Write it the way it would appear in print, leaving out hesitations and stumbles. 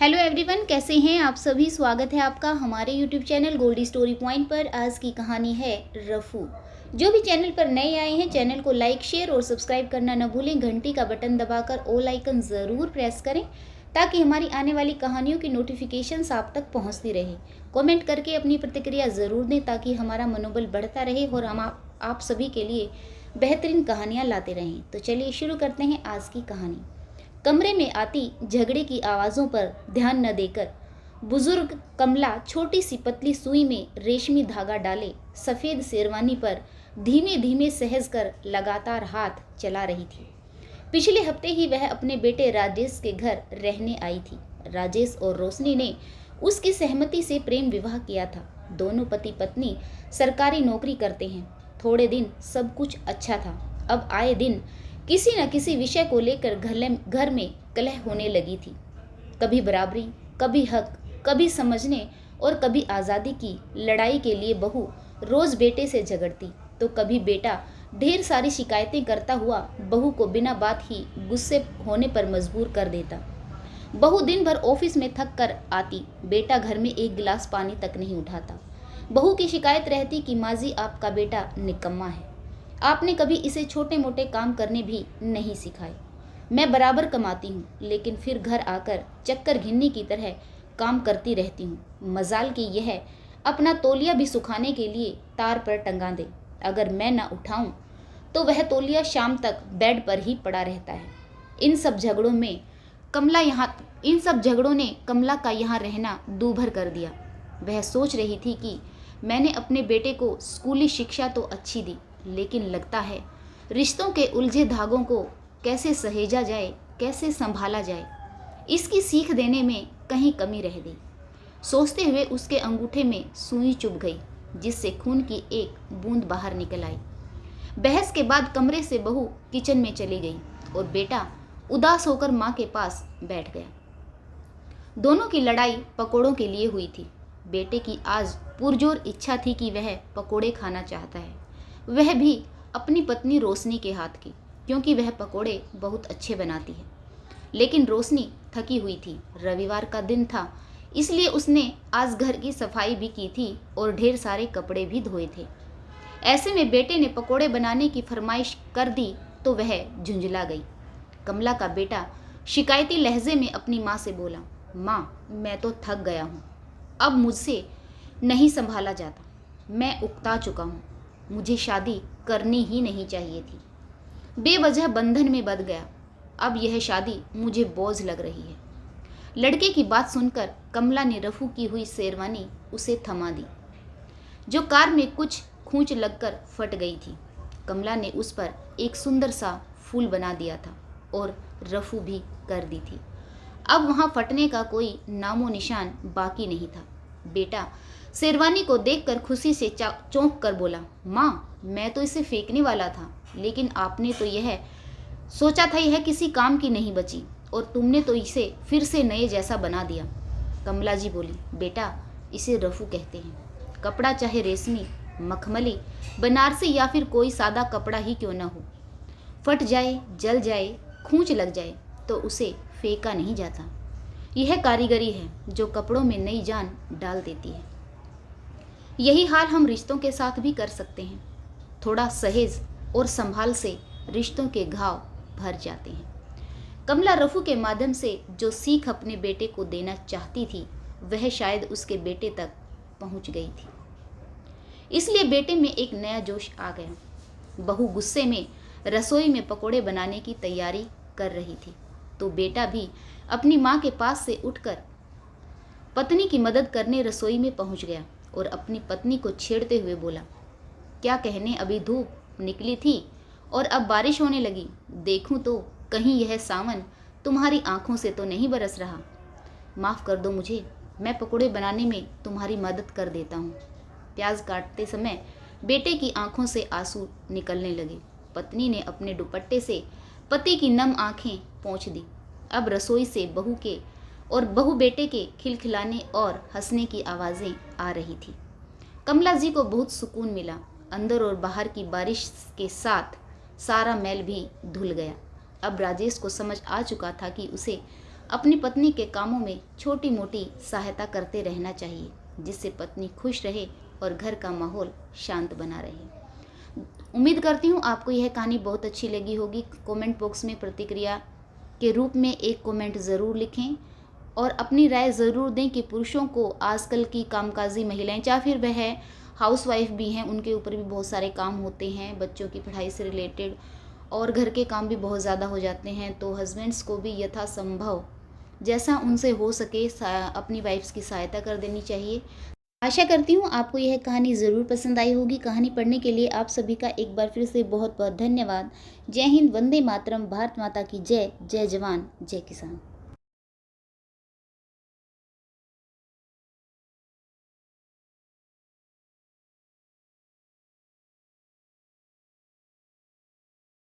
Hello everyone, कैसे हैं आप सभी। स्वागत है आपका हमारे YouTube channel Goldy story point पर। आज की कहानी है रफू। जो भी चैनल पर नए आए हैं चैनल को लाइक शेयर और सब्सक्राइब करना न भूलें। घंटी का बटन दबाकर ऑल आइकन ज़रूर प्रेस करें ताकि हमारी आने वाली कहानियों की नोटिफिकेशंस आप तक पहुंचती रहे। कमेंट करके अपनी प्रतिक्रिया ज़रूर दें ताकि हमारा मनोबल बढ़ता रहे और हम आप सभी के लिए बेहतरीन कहानियाँ लाते रहें। तो चलिए शुरू करते हैं आज की कहानी। कमरे में आती झगड़े की आवाज़ों पर ध्यान न देकर बुजुर्ग कमला छोटी सी पतली सुई में रेशमी धागा डाले सफ़ेद शेरवानी पर धीमे धीमे सहज कर लगातार हाथ चला रही थी। पिछले हफ्ते ही वह अपने बेटे राजेश के घर रहने आई थी। राजेश और रोशनी ने उसकी सहमति से प्रेम विवाह किया था। दोनों पति पत्नी सरकारी नौकरी करते हैं। थोड़े दिन सब कुछ अच्छा था। अब आए दिन किसी न किसी विषय को लेकर घर में कलह होने लगी थी। कभी बराबरी, कभी हक, कभी समझने और कभी आज़ादी की लड़ाई के लिए बहू रोज़ बेटे से झगड़ती तो कभी बेटा ढेर सारी शिकायतें करता हुआ बहू को बिना बात ही गुस्से होने पर मजबूर कर देता। बहू दिन भर ऑफिस में थक कर आती, बेटा घर में एक गिलास पानी तक नहीं उठाता। बहू की शिकायत रहती कि माँ जी आपका बेटा निकम्मा है, आपने कभी इसे छोटे मोटे काम करने भी नहीं सिखाए। मैं बराबर कमाती हूँ लेकिन फिर घर आकर चक्कर घिन्नी की तरह काम करती रहती हूँ। मजाल की यह अपना तौलिया भी सुखाने के लिए तार पर टंगा दे। अगर मैं न उठाऊं तो वह तौलिया शाम तक बेड पर ही पड़ा रहता है। इन सब झगड़ों ने कमला का यहाँ रहना दूभर कर दिया। वह सोच रही थी कि मैंने अपने बेटे को स्कूली शिक्षा तो अच्छी दी, लेकिन लगता है रिश्तों के उलझे धागों को कैसे सहेजा जाए, कैसे संभाला जाए, इसकी सीख देने में कहीं कमी रह गई। सोचते हुए उसके अंगूठे में सुई चुभ गई जिससे खून की एक बूंद बाहर निकल आई। बहस के बाद कमरे से बहू किचन में चली गई और बेटा उदास होकर माँ के पास बैठ गया। दोनों की लड़ाई पकोड़ों के लिए हुई थी। बेटे की आज पुरजोर इच्छा थी कि वह पकोड़े खाना चाहता है, वह भी अपनी पत्नी रोशनी के हाथ की, क्योंकि वह पकोड़े बहुत अच्छे बनाती है। लेकिन रोशनी थकी हुई थी। रविवार का दिन था इसलिए उसने आज घर की सफाई भी की थी और ढेर सारे कपड़े भी धोए थे। ऐसे में बेटे ने पकोड़े बनाने की फरमाइश कर दी तो वह झुंझला गई। कमला का बेटा शिकायती लहजे में अपनी माँ से बोला, माँ मैं तो थक गया हूँ, अब मुझसे नहीं संभाला जाता, मैं उकता चुका हूँ, मुझे शादी करनी ही नहीं चाहिए थी। बेवजह बंधन में बंध गया, अब यह शादी मुझे बोझ लग रही है। लड़के की बात सुनकर कमला ने रफू की हुई शेरवानी उसे थमा दी जो कार में कुछ खूंच लगकर फट गई थी। कमला ने उस पर एक सुंदर सा फूल बना दिया था और रफू भी कर दी थी। अब वहाँ फटने का कोई नामो निशान बाकी नहीं था। बेटा शेरवानी को देखकर खुशी से चौंक कर बोला, माँ मैं तो इसे फेंकने वाला था, लेकिन आपने तो यह सोचा था यह किसी काम की नहीं बची और तुमने तो इसे फिर से नए जैसा बना दिया। कमला जी बोली, बेटा इसे रफू कहते हैं। कपड़ा चाहे रेशमी, मखमली, बनारसी या फिर कोई सादा कपड़ा ही क्यों न हो, फट जाए, जल जाए, खूंच लग जाए तो उसे फेंका नहीं जाता। यह कारीगरी है जो कपड़ों में नई जान डाल देती है। यही हाल हम रिश्तों के साथ भी कर सकते हैं। थोड़ा सहेज और संभाल से रिश्तों के घाव भर जाते हैं। कमला रफू के माध्यम से जो सीख अपने बेटे को देना चाहती थी वह शायद उसके बेटे तक पहुंच गई थी। इसलिए बेटे में एक नया जोश आ गया। बहू गुस्से में रसोई में पकोड़े बनाने की तैयारी कर रही थी तो बेटा भी अपनी माँ के पास से उठकर पत्नी की मदद करने रसोई में पहुंच गया और अपनी पत्नी को छेड़ते हुए बोला, क्या कहने, अभी धूप निकली थी और अब बारिश होने लगी। देखूं तो कहीं यह सावन तुम्हारी आंखों से तो नहीं बरस रहा। माफ़ कर दो मुझे, मैं पकोड़े बनाने में तुम्हारी मदद कर देता हूँ। प्याज काटते समय बेटे की आंखों से आंसू निकलने लगे। पत्नी ने अपने दुपट्टे से पति की नम आंखें पोंछ दी। अब रसोई से बहू बेटे के खिलखिलाने और हंसने की आवाज़ें आ रही थी। कमला जी को बहुत सुकून मिला। अंदर और बाहर की बारिश के साथ सारा मैल भी धुल गया। अब राजेश को समझ आ चुका था कि उसे अपनी पत्नी के कामों में छोटी मोटी सहायता करते रहना चाहिए, जिससे पत्नी खुश रहे और घर का माहौल शांत बना रहे। उम्मीद करती हूँ आपको यह कहानी बहुत अच्छी लगी होगी। कमेंट बॉक्स में प्रतिक्रिया के रूप में एक कमेंट ज़रूर लिखें और अपनी राय ज़रूर दें कि पुरुषों को आजकल की कामकाजी महिलाएं, चाहे फिर वह हाउसवाइफ भी हैं, उनके ऊपर भी बहुत सारे काम होते हैं, बच्चों की पढ़ाई से रिलेटेड, और घर के काम भी बहुत ज़्यादा हो जाते हैं। तो हस्बैंड्स को भी यथासंभव जैसा उनसे हो सके अपनी वाइफ्स की सहायता कर देनी चाहिए। आशा करती हूँ आपको यह कहानी ज़रूर पसंद आई होगी। कहानी पढ़ने के लिए आप सभी का एक बार फिर से बहुत बहुत धन्यवाद। जय हिंद, वंदे मातरम, भारत माता की जय। जय जवान जय किसान।